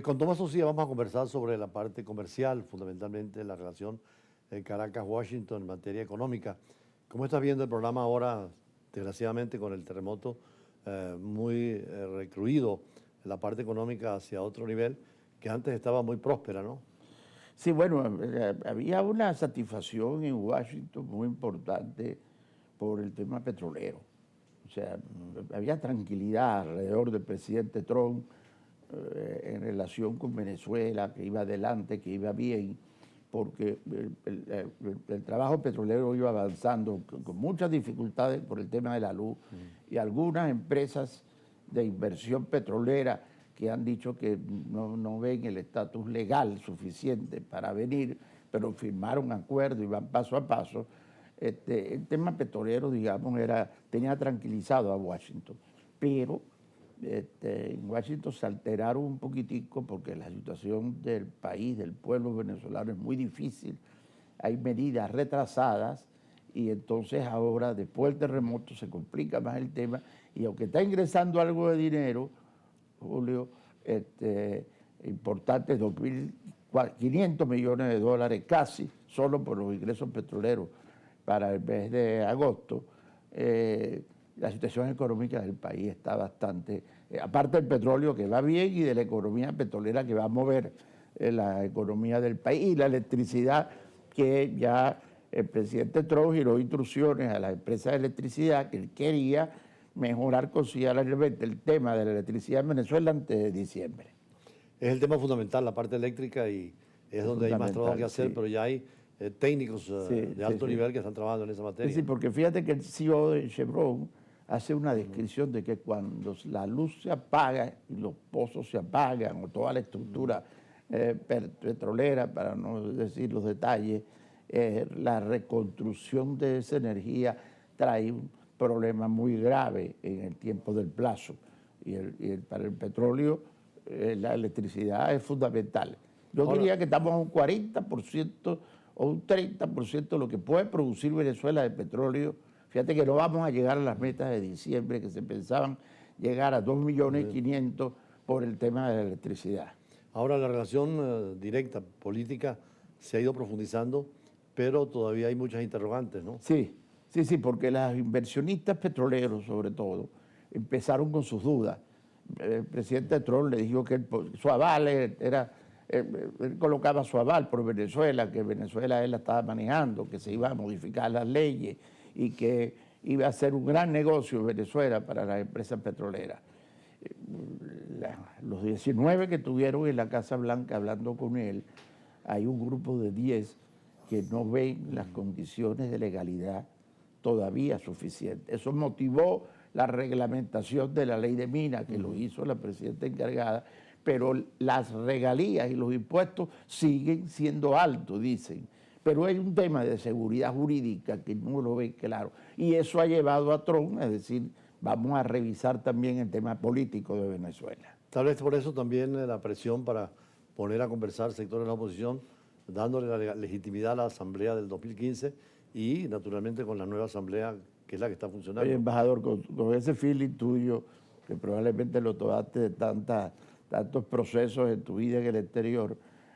Con Tomás Osía vamos a conversar sobre la parte comercial, fundamentalmente la relación Caracas-Washington en materia económica. ¿Cómo estás viendo el programa ahora, desgraciadamente, con el terremoto muy recluido, la parte económica hacia otro nivel, que antes estaba muy próspera, ¿no? Sí, bueno, había una satisfacción en Washington muy importante por el tema petrolero. O sea, había tranquilidad alrededor del presidente Trump en relación con Venezuela, que iba adelante, que iba bien, porque el trabajo petrolero iba avanzando con muchas dificultades por el tema de la luz y algunas empresas de inversión petrolera que han dicho que no ven el estatus legal suficiente para venir, pero firmaron acuerdos y van paso a paso. El tema petrolero, digamos, tenía tranquilizado a Washington, pero en Washington se alteraron un poquitico porque la situación del país, del pueblo venezolano es muy difícil, hay medidas retrasadas y entonces ahora, después del terremoto, se complica más el tema y aunque está ingresando algo de dinero, Julio, importante, 2.500 millones de dólares casi, solo por los ingresos petroleros para el mes de agosto. La situación económica del país está bastante, aparte del petróleo que va bien y de la economía petrolera que va a mover la economía del país y la electricidad que ya el presidente Trump giró instrucciones a las empresas de electricidad que él quería mejorar considerablemente el tema de la electricidad en Venezuela antes de diciembre. Es el tema fundamental, la parte eléctrica, y es donde hay más trabajo que hacer, sí. Pero ya hay técnicos de alto nivel que están trabajando en esa materia. Sí, porque fíjate que el CEO de Chevron hace una descripción de que cuando la luz se apaga y los pozos se apagan, o toda la estructura petrolera, para no decir los detalles, la reconstrucción de esa energía trae un problema muy grave en el tiempo del plazo. Para el petróleo, la electricidad es fundamental. Yo diría que estamos a un 40% o un 30% de lo que puede producir Venezuela de petróleo. Fíjate que no vamos a llegar a las metas de diciembre, que se pensaban llegar a 2.500.000 por el tema de la electricidad. Ahora la relación directa política se ha ido profundizando, pero todavía hay muchas interrogantes, ¿no? Sí, porque los inversionistas petroleros, sobre todo, empezaron con sus dudas. El presidente Trump le dijo que su aval era... Él colocaba su aval por Venezuela, que Venezuela él la estaba manejando, que se iba a modificar las leyes y que iba a ser un gran negocio Venezuela para las empresas petroleras. Los 19 que tuvieron en la Casa Blanca hablando con él, hay un grupo de 10 que no ven las condiciones de legalidad todavía suficientes. Eso motivó la reglamentación de la ley de minas, que lo hizo la presidenta encargada, pero las regalías y los impuestos siguen siendo altos, dicen. Pero hay un tema de seguridad jurídica que no lo ve claro. Y eso ha llevado a Trump a decir, vamos a revisar también el tema político de Venezuela. Tal vez por eso también la presión para poner a conversar sectores de la oposición, dándole la legitimidad a la Asamblea del 2015 y naturalmente con la nueva Asamblea, que es la que está funcionando. Oye, embajador, con ese feeling tuyo, que probablemente lo tomaste de tantos procesos en tu vida en el exterior,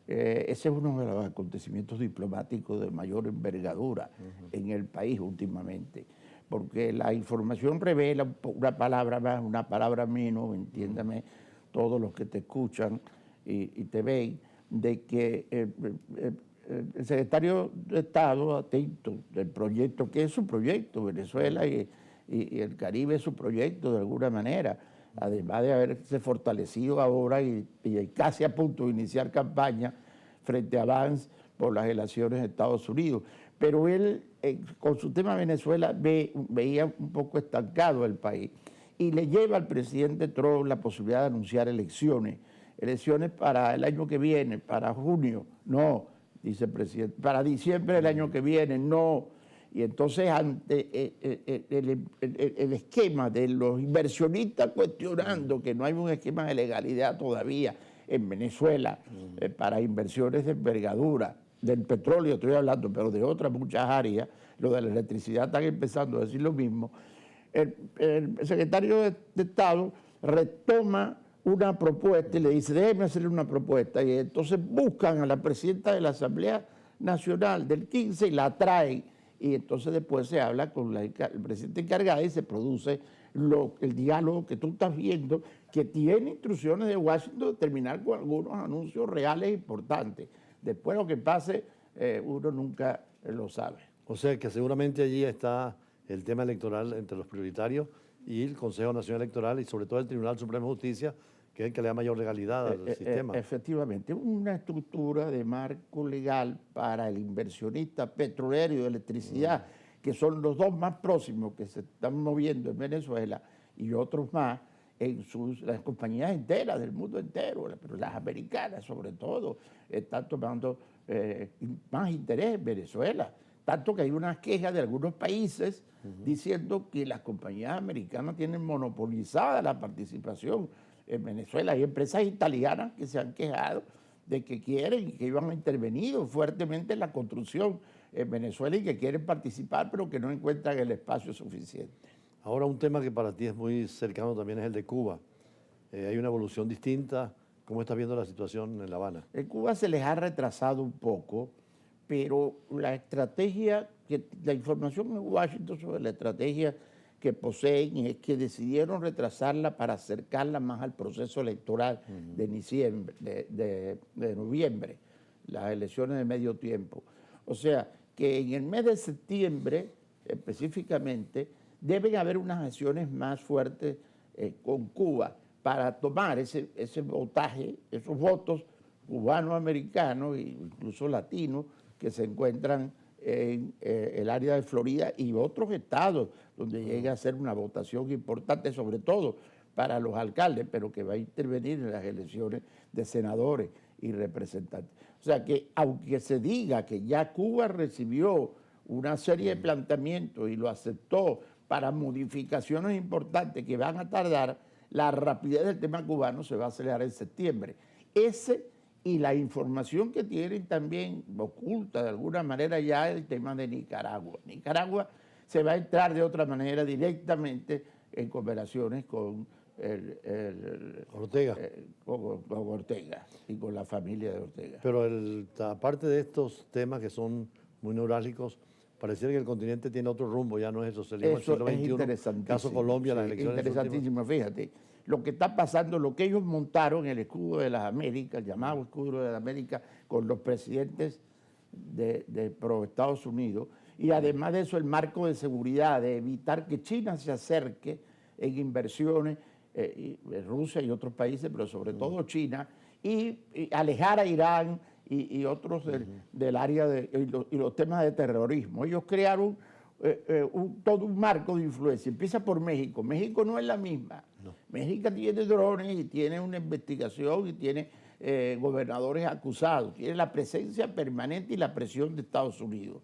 ese es uno de los acontecimientos diplomáticos de mayor envergadura en el país últimamente, porque la información revela una palabra más, una palabra menos, entiéndame, todos los que te escuchan y te ven, de que el secretario de Estado, atento del proyecto, que es su proyecto, Venezuela y el Caribe es su proyecto de alguna manera, además de haberse fortalecido ahora y casi a punto de iniciar campaña frente a Vance por las elecciones de Estados Unidos. Pero él, con su tema Venezuela, veía un poco estancado el país y le lleva al presidente Trump la posibilidad de anunciar elecciones para el año que viene, para junio, no, dice el presidente, para diciembre del año que viene, no. Y entonces ante el esquema de los inversionistas cuestionando que no hay un esquema de legalidad todavía en Venezuela para inversiones de envergadura, del petróleo estoy hablando, pero de otras muchas áreas, lo de la electricidad están empezando a decir lo mismo, el secretario de Estado retoma una propuesta y le dice, déjeme hacerle una propuesta. Y entonces buscan a la presidenta de la Asamblea Nacional del 15 y la traen. Y entonces después se habla con el presidente encargado y se produce el diálogo que tú estás viendo, que tiene instrucciones de Washington de terminar con algunos anuncios reales importantes. Después lo que pase, uno nunca lo sabe. O sea que seguramente allí está el tema electoral entre los prioritarios y el Consejo Nacional Electoral y sobre todo el Tribunal Supremo de Justicia, que es el que le da mayor legalidad al sistema. Efectivamente, una estructura de marco legal para el inversionista petrolero y de electricidad, que son los dos más próximos que se están moviendo en Venezuela y otros más en las compañías enteras del mundo entero, pero las americanas sobre todo, están tomando más interés en Venezuela. Tanto que hay unas quejas de algunos países diciendo que las compañías americanas tienen monopolizada la participación en Venezuela. Hay empresas italianas que se han quejado de que quieren y que han intervenido fuertemente en la construcción en Venezuela y que quieren participar, pero que no encuentran el espacio suficiente. Ahora un tema que para ti es muy cercano también es el de Cuba. Hay una evolución distinta. ¿Cómo estás viendo la situación en La Habana? En Cuba se les ha retrasado un poco, pero la estrategia, la información en Washington sobre la estrategia que poseen es que decidieron retrasarla para acercarla más al proceso electoral de noviembre, las elecciones de medio tiempo. O sea, que en el mes de septiembre, específicamente, deben haber unas acciones más fuertes con Cuba para tomar ese votaje, esos votos cubano-americanos e incluso latinos que se encuentran en el área de Florida y otros estados donde llegue a ser una votación importante, sobre todo para los alcaldes, pero que va a intervenir en las elecciones de senadores y representantes. O sea que aunque se diga que ya Cuba recibió una serie de planteamientos y lo aceptó para modificaciones importantes que van a tardar, la rapidez del tema cubano se va a acelerar en septiembre. Y la información que tienen también oculta de alguna manera ya el tema de Nicaragua. Nicaragua se va a entrar de otra manera directamente en cooperaciones con Ortega. Con Ortega y con la familia de Ortega. Pero aparte de estos temas que son muy neurálgicos, pareciera que el continente tiene otro rumbo, ya no es el socialismo del siglo XXI. Interesantísimo. Caso Colombia, las elecciones Interesantísimo, fíjate. Lo que está pasando, lo que ellos montaron, el escudo de las Américas, el llamado escudo de las Américas, con los presidentes de pro Estados Unidos, y además de eso el marco de seguridad, de evitar que China se acerque en inversiones, Rusia y otros países, pero sobre todo China, y alejar a Irán y otros del área y los temas de terrorismo. Ellos crearon todo un marco de influencia. Empieza por México. México no es la misma. No. México tiene drones y tiene una investigación y tiene gobernadores acusados. Tiene la presencia permanente y la presión de Estados Unidos.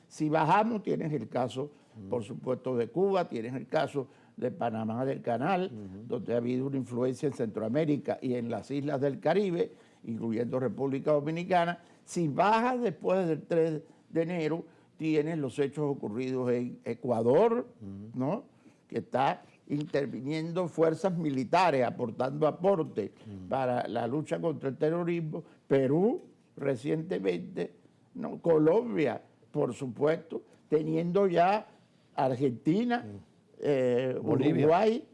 Si bajamos, tienes el caso, por supuesto, de Cuba, tienes el caso de Panamá del Canal, donde ha habido una influencia en Centroamérica y en las islas del Caribe, incluyendo República Dominicana. Si bajas después del 3 de enero, tienes los hechos ocurridos en Ecuador, ¿no? Que está interviniendo fuerzas militares, aportando aporte para la lucha contra el terrorismo. Perú, recientemente, ¿no? Colombia, por supuesto, teniendo ya Argentina, Bolivia. Uruguay,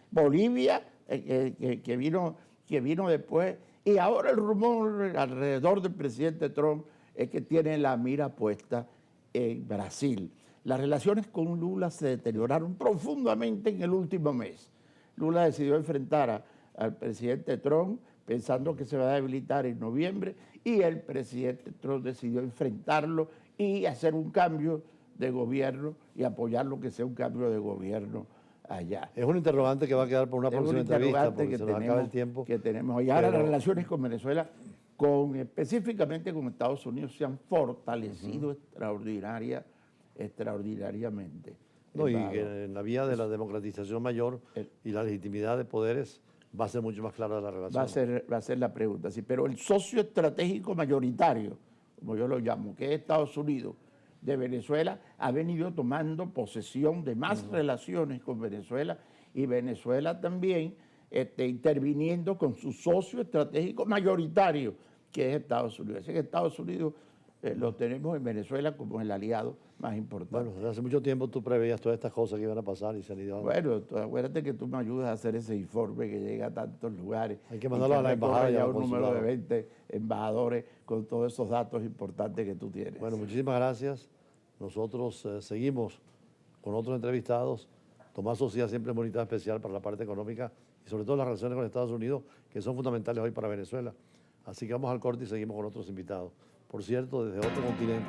Bolivia, que vino después. Y ahora el rumor alrededor del presidente Trump es que tiene la mira puesta en Brasil. Las relaciones con Lula se deterioraron profundamente en el último mes. Lula decidió enfrentar al presidente Trump pensando que se va a debilitar en noviembre y el presidente Trump decidió enfrentarlo y hacer un cambio de gobierno y apoyar lo que sea un cambio de gobierno allá. Es un interrogante que va a quedar por una próxima entrevista porque se nos acaba el tiempo. Que tenemos. Y ahora las relaciones con Venezuela, específicamente con Estados Unidos, se han fortalecido extraordinariamente. No, y en la vía de la democratización mayor y la legitimidad de poderes va a ser mucho más clara la relación. Va a ser la pregunta, sí. Pero el socio estratégico mayoritario, como yo lo llamo, que es Estados Unidos, de Venezuela, ha venido tomando posesión de más relaciones con Venezuela y Venezuela también interviniendo con su socio estratégico mayoritario, que es Estados Unidos. Así que Estados Unidos lo tenemos en Venezuela como el aliado más importante. Bueno, desde hace mucho tiempo tú preveías todas estas cosas que iban a pasar y se han ido. Bueno, acuérdate que tú me ayudas a hacer ese informe que llega a tantos lugares. Hay que mandarlo a la embajada y ya al un número de consulado. 20 embajadores con todos esos datos importantes que tú tienes. Bueno, muchísimas gracias. Nosotros seguimos con otros entrevistados. Tomás Socias siempre es una unidad especial para la parte económica y sobre todo las relaciones con Estados Unidos, que son fundamentales hoy para Venezuela. Así que vamos al corte y seguimos con otros invitados. Por cierto, desde otro continente.